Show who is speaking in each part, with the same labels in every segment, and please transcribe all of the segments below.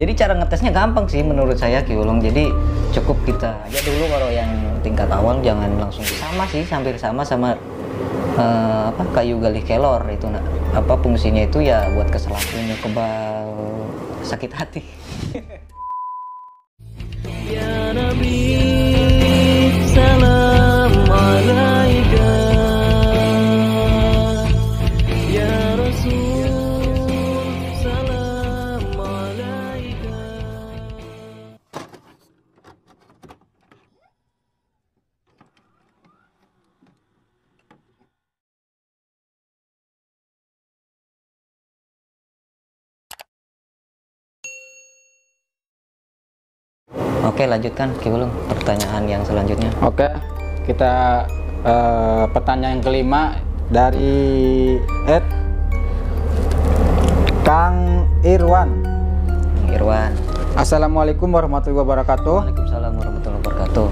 Speaker 1: Jadi cara ngetesnya gampang sih menurut saya Ki Ulung. Jadi cukup kita aja dulu kalau yang tingkat awal jangan langsung sama sih, hampir sama kayu galih kelor itu. Nah, fungsinya itu ya buat keselam punya kebal sakit hati. Ya Nabi, salam alaika. Ya Rasul, salam alaika. Oke, lanjutkan Ki Ulung pertanyaan yang selanjutnya.
Speaker 2: Oke, kita pertanyaan yang kelima dari Kang Irwan. Assalamualaikum warahmatullahi wabarakatuh.
Speaker 1: Waalaikumsalam warahmatullahi wabarakatuh.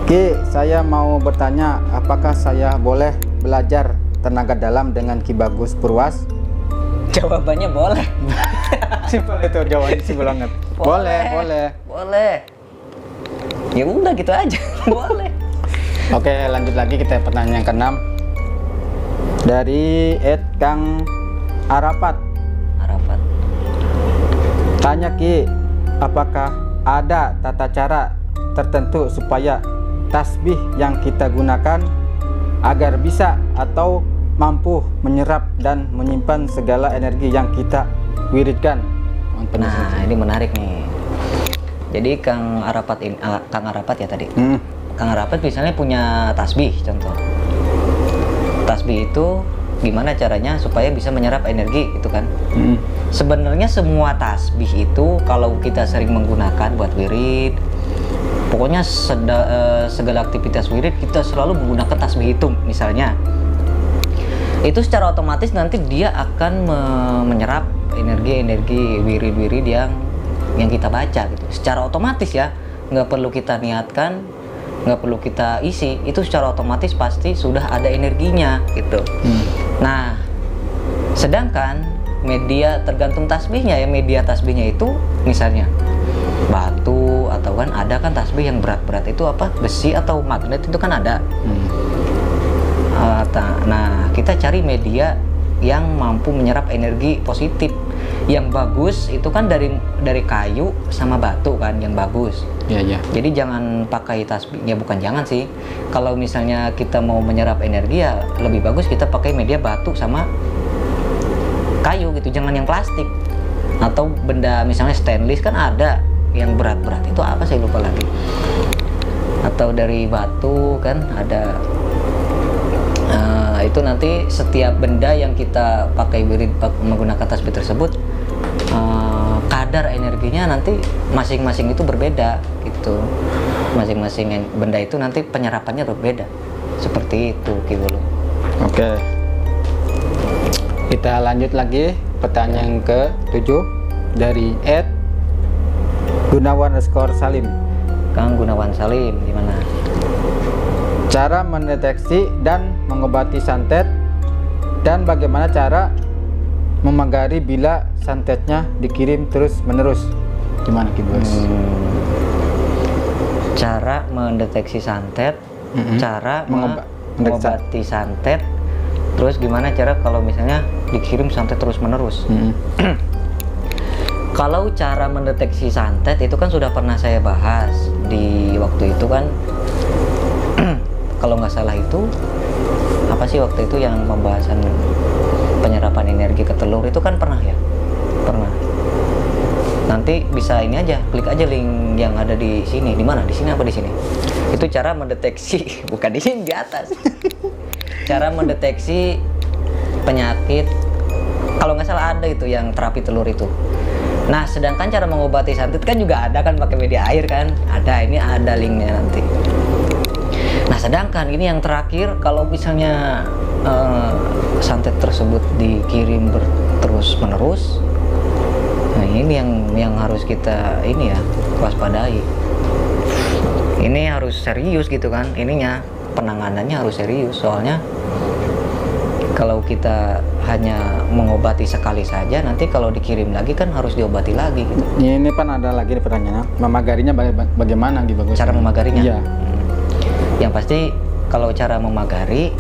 Speaker 2: Ki, saya mau bertanya, apakah saya boleh belajar tenaga dalam dengan Ki Bagus Purwas?
Speaker 1: Jawabannya boleh.
Speaker 2: Simpel itu jawabannya, simpel banget. Boleh.
Speaker 1: Ya udah gitu aja. Boleh.
Speaker 2: Oke, lanjut lagi, kita pertanyaan yang ke-6 dari Kang Arafat. Tanya Ki, apakah ada tata cara tertentu supaya tasbih yang kita gunakan agar bisa atau mampu menyerap dan menyimpan segala energi yang kita wiridkan?
Speaker 1: Nah, ini menarik nih. Jadi Kang Arafat ya tadi. Kang Arafat misalnya punya tasbih, contoh. Tasbih itu gimana caranya supaya bisa menyerap energi itu kan? Sebenarnya semua tasbih itu kalau kita sering menggunakan buat wirid, pokoknya segala aktivitas wirid kita selalu menggunakan tasbih itu misalnya. Itu secara otomatis nanti dia akan menyerap energi wirid-wirid yang kita baca gitu. Secara otomatis ya, nggak perlu kita niatkan, nggak perlu kita isi, itu secara otomatis pasti sudah ada energinya gitu. Nah, sedangkan media tergantung tasbihnya ya, media tasbihnya itu misalnya batu atau kan ada kan tasbih yang berat-berat itu besi atau magnet itu kan ada. Nah, kita cari media yang mampu menyerap energi positif. Yang bagus itu kan dari kayu sama batu kan yang bagus.
Speaker 2: Iya.
Speaker 1: Jadi jangan pakai tasbihnya, bukan jangan sih. Kalau misalnya kita mau menyerap energi ya lebih bagus kita pakai media batu sama kayu gitu. Jangan yang plastik atau benda misalnya stainless kan ada yang berat-berat itu saya lupa lagi. Atau dari batu kan ada. Itu nanti setiap benda yang kita pakai wirid menggunakan tasbih tersebut kadar energinya nanti masing-masing itu berbeda gitu. Masing-masing benda itu nanti penyerapannya berbeda. Seperti itu Ki Ulung.
Speaker 2: Oke. Kita lanjut lagi pertanyaan ke-7 dari Gunawan_Salim.
Speaker 1: Kang Gunawan Salim, gimana?
Speaker 2: Cara mendeteksi dan mengobati santet dan bagaimana cara memagari bila santetnya dikirim terus menerus, gimana Ki Bos?
Speaker 1: Cara mendeteksi santet, cara mengobati santet, terus gimana cara kalau misalnya dikirim santet terus menerus? Kalau cara mendeteksi santet itu kan sudah pernah saya bahas di waktu itu kan. Kalau nggak salah itu waktu itu yang pembahasan penyerapan energi ke telur itu kan pernah ya? Pernah. Nanti bisa ini aja, klik aja link yang ada di sini. Di mana? Di sini apa di sini? Itu cara mendeteksi, bukan di sini, di atas. Cara mendeteksi penyakit. Kalau nggak salah ada itu yang terapi telur itu. Nah, sedangkan cara mengobati santet kan juga ada kan pakai media air kan? Ada, ini ada linknya nanti. Nah, sedangkan ini yang terakhir, kalau misalnya santet tersebut dikirim terus menerus, nah ini yang harus kita waspadai. Ini harus serius gitu kan, ininya penanganannya harus serius. Soalnya kalau kita hanya mengobati sekali saja, nanti kalau dikirim lagi kan harus diobati lagi gitu.
Speaker 2: Ini kan ada lagi pertanyaannya, memagarinya bagaimana gitu bagus?
Speaker 1: Cara memagarinya?
Speaker 2: Iya.
Speaker 1: Yang pasti kalau cara memagari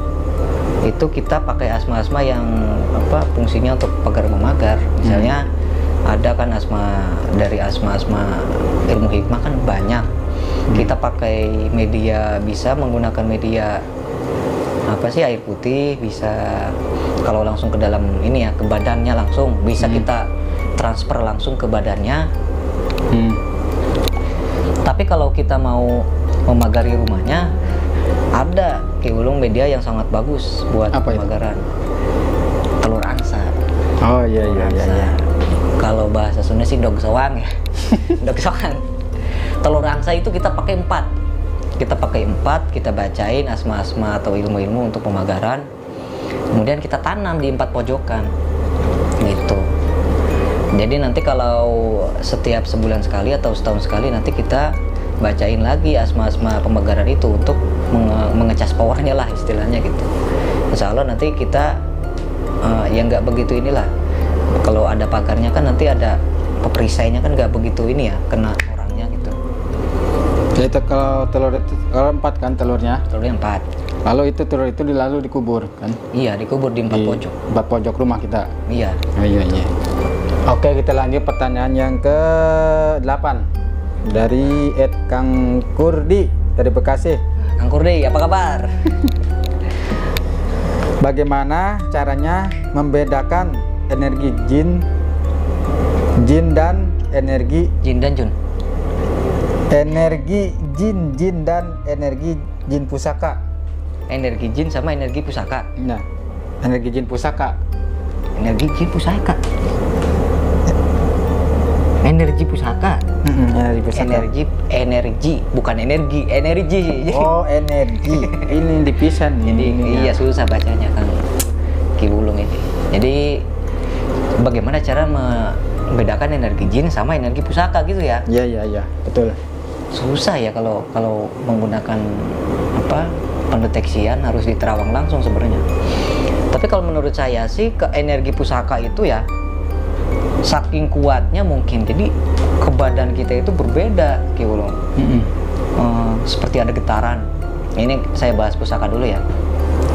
Speaker 1: itu kita pakai asma-asma yang fungsinya untuk pagar memagar. Misalnya ada kan dari asma-asma ilmu hikmah kan banyak. Kita pakai media, bisa menggunakan media air putih, bisa kalau langsung ke dalam ini ya, ke badannya langsung bisa kita transfer langsung ke badannya. Tapi kalau kita mau memagari rumahnya, ada Ki Wulung media yang sangat bagus buat pemagaran. Telur angsa.
Speaker 2: Oh iya.
Speaker 1: Kalau bahasa Sunda sih dog soang ya. Dog soang. Telur angsa itu kita pakai 4. Kita pakai 4, kita bacain asma-asma atau ilmu-ilmu untuk pemagaran. Kemudian kita tanam di 4 pojokan. Gitu. Jadi nanti kalau setiap sebulan sekali atau setahun sekali nanti kita bacain lagi asma-asma pemagaran itu untuk mengecas powernya lah istilahnya gitu. Insya Allah nanti kita yang nggak begitu inilah. Kalau ada pagarnya kan nanti ada perisainya kan nggak begitu ini ya, kena orangnya gitu.
Speaker 2: Itu kalau telur itu, kalau 4 kan telurnya?
Speaker 1: Telurnya 4.
Speaker 2: Lalu itu telur itu lalu dikubur kan?
Speaker 1: Iya, dikubur di 4 pojok.
Speaker 2: 4 pojok rumah kita?
Speaker 1: Iya.
Speaker 2: Oh, iya. Oke, kita lanjut pertanyaan yang ke-8 dari Kang Kurdi dari Bekasi.
Speaker 1: Kang Kurdi, apa kabar?
Speaker 2: Bagaimana caranya membedakan energi jin dan energi
Speaker 1: jin dan jun?
Speaker 2: Energi jin dan energi jin pusaka.
Speaker 1: Energi jin sama energi pusaka.
Speaker 2: Nah, energi jin pusaka.
Speaker 1: Energi jin pusaka. Energi pusaka.
Speaker 2: Energi pusaka.
Speaker 1: Energi, bukan energi.
Speaker 2: Oh, energi. Ini dipisah nih.
Speaker 1: Jadi iya susah bacanya Kang Ki Wulung ini. Jadi bagaimana cara membedakan energi jin sama energi pusaka gitu ya?
Speaker 2: Iya, betul.
Speaker 1: Susah ya kalau menggunakan pendeteksian, harus diterawang langsung sebenarnya. Tapi kalau menurut saya sih ke energi pusaka itu ya saking kuatnya mungkin jadi ke badan kita itu berbeda Ki Wulung. Seperti ada getaran. Ini saya bahas pusaka dulu ya.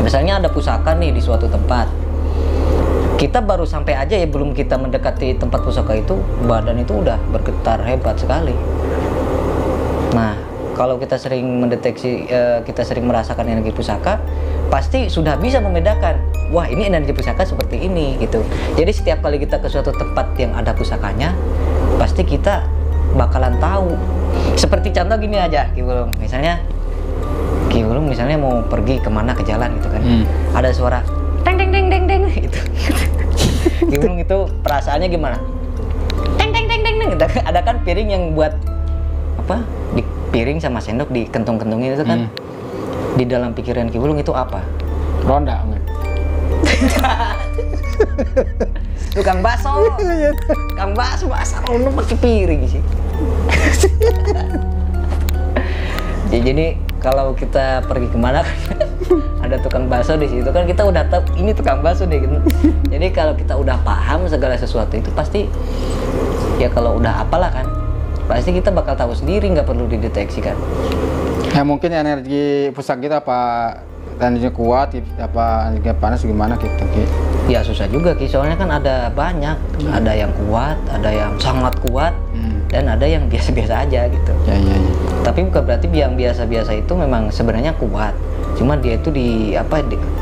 Speaker 1: Misalnya ada pusaka nih di suatu tempat, kita baru sampai aja ya, belum kita mendekati tempat pusaka itu badan itu udah bergetar hebat sekali. Nah, kalau kita sering mendeteksi, kita sering merasakan energi pusaka, pasti sudah bisa membedakan, wah ini energi pusaka seperti ini gitu. Jadi setiap kali kita ke suatu tempat yang ada pusakanya, pasti kita bakalan tahu. Seperti contoh gini aja, Ki Wulung, misalnya mau pergi kemana, ke jalan gitu kan, ada suara teng teng teng teng teng gitu. Ki Wulung itu perasaannya gimana? Teng teng teng teng teng. Ada kan piring yang buat di piring sama sendok dikentung-kentungin itu kan, di dalam pikiran Ki Wulung itu apa?
Speaker 2: Ronda.
Speaker 1: Tukang bakso. Kang bakso lu pakai piring sih. Jadi kalau kita pergi kemana kan ada tukang bakso di situ kan, kita udah tahu ini tukang bakso deh gitu. Jadi kalau kita udah paham segala sesuatu itu pasti ya, kalau udah apalah kan, pasti kita bakal tahu sendiri, nggak perlu dideteksi kan.
Speaker 2: Ya mungkin energi pusaka kita apa energinya kuat, apa energi panas gimana gitu Ki?
Speaker 1: Ya susah juga Ki, soalnya kan ada banyak, ada yang kuat, ada yang sangat kuat, dan ada yang biasa-biasa aja gitu.
Speaker 2: Ya.
Speaker 1: Tapi bukan berarti yang biasa-biasa itu memang sebenarnya kuat, cuma dia itu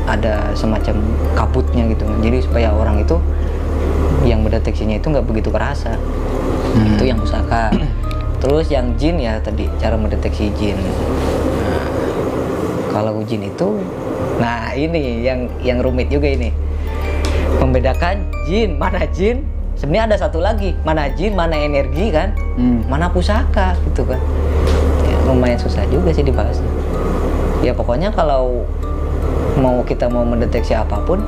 Speaker 1: ada semacam kabutnya gitu. Jadi supaya orang itu yang mendeteksinya itu nggak begitu kerasa. Itu yang pusaka. Terus yang jin ya tadi, cara mendeteksi jin. Nah, kalau jin itu, nah ini yang rumit juga ini, membedakan jin, mana jin. Sebenarnya ada satu lagi, mana jin, mana energi kan, mana pusaka gitu kan. Ya, lumayan susah juga sih dibahasnya. Ya pokoknya kalau kita mau mendeteksi apapun,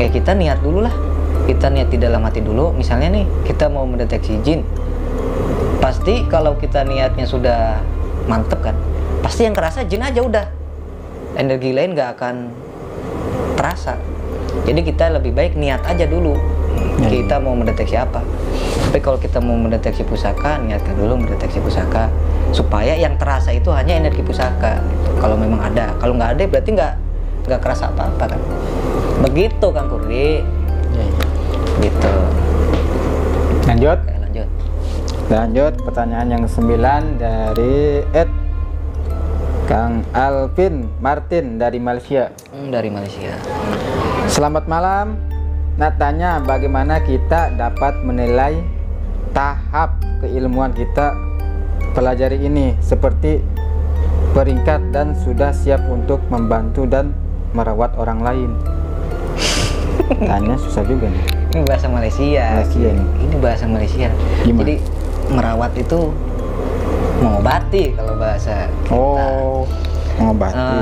Speaker 1: ya kita niat dulu lah. Kita niat di dalam hati dulu. Misalnya nih, kita mau mendeteksi jin, pasti kalau kita niatnya sudah mantep kan, pasti yang kerasa jin aja udah. Energi lain nggak akan terasa. Jadi kita lebih baik niat aja dulu kita mau mendeteksi apa. Tapi kalau kita mau mendeteksi pusaka, niatkan dulu mendeteksi pusaka supaya yang terasa itu hanya energi pusaka gitu. Kalau memang ada, kalau nggak ada berarti nggak kerasa apa-apa kan. Begitu Kang Kurdi. Gitu.
Speaker 2: Lanjut.
Speaker 1: Oke,
Speaker 2: Lanjut pertanyaan yang 9 dari Kang Alvin Martin dari Malaysia.
Speaker 1: Dari Malaysia.
Speaker 2: Selamat malam. Nak tanya bagaimana kita dapat menilai tahap keilmuan kita pelajari ini seperti peringkat dan sudah siap untuk membantu dan merawat orang lain. Tanya susah juga nih.
Speaker 1: Ini bahasa Malaysia.
Speaker 2: Malaysia ini.
Speaker 1: Ini bahasa Malaysia.
Speaker 2: Gimana?
Speaker 1: Jadi merawat itu mengobati kalau bahasa kita.
Speaker 2: Oh, mengobati.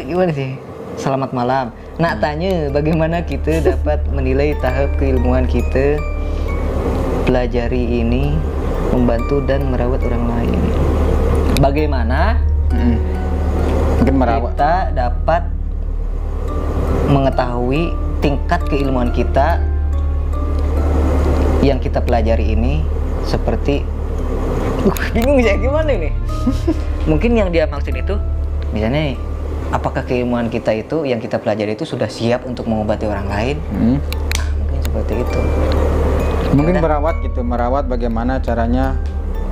Speaker 1: Gimana sih? Selamat malam. Nak tanya bagaimana kita dapat menilai tahap keilmuan kita pelajari ini membantu dan merawat orang lain. Bagaimana
Speaker 2: Mungkin merawat.
Speaker 1: kita dapat mengetahui tingkat keilmuan kita yang kita pelajari ini seperti bingung saya gimana ini. Mungkin yang dia maksud itu misalnya nih, apakah keilmuan kita itu yang kita pelajari itu sudah siap untuk mengobati orang lain? Nah, mungkin seperti itu.
Speaker 2: Mungkin
Speaker 1: Yaudah.
Speaker 2: merawat gitu, merawat bagaimana caranya?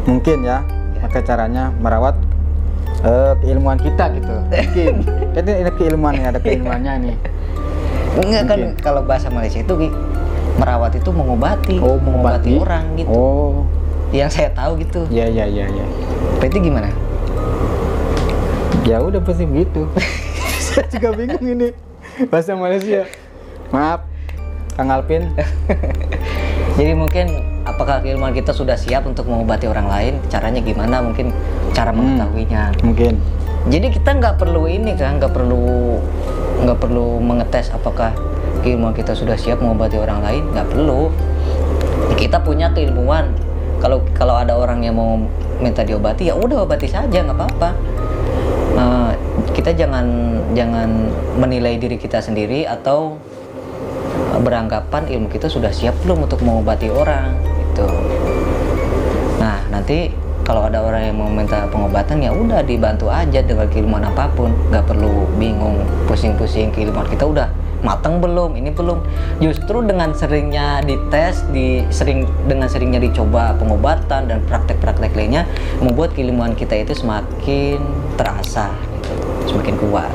Speaker 2: Mungkin ya, maka caranya merawat keilmuan kita gitu. Mungkin. Kan ini keilmuan ya, ada keilmuannya nih.
Speaker 1: Enggak kan,
Speaker 2: Mungkin.
Speaker 1: kalau bahasa Malaysia itu merawat itu mengobati,
Speaker 2: Oh,
Speaker 1: mengobati
Speaker 2: mengobati
Speaker 1: orang gitu.
Speaker 2: Oh,
Speaker 1: Yang saya tahu gitu.
Speaker 2: ya.
Speaker 1: Berarti gimana?
Speaker 2: Ya udah pasti begitu. Saya juga bingung ini bahasa Malaysia. Maaf, Kang Alvin.
Speaker 1: Jadi mungkin apakah keilmuan kita sudah siap untuk mengobati orang lain? Caranya gimana? Mungkin cara mengetahuinya.
Speaker 2: Mungkin.
Speaker 1: Jadi kita nggak perlu ini kan, nggak perlu mengetes apakah keilmuan kita sudah siap mengobati orang lain. Nggak perlu. Kita punya keilmuan. Kalau ada orang yang mau minta diobati, ya udah obati saja, nggak apa-apa. Kita jangan menilai diri kita sendiri atau beranggapan ilmu kita sudah siap belum untuk mengobati orang gitu. Nah, nanti kalau ada orang yang mau minta pengobatan, ya udah dibantu aja dengan keilmuan apapun, nggak perlu bingung pusing-pusing keilmuan kita udah matang belum, ini belum. Justru dengan seringnya dites, dengan seringnya dicoba pengobatan dan praktek-praktek lainnya membuat keilmuan kita itu semakin terasa gitu, semakin kuat.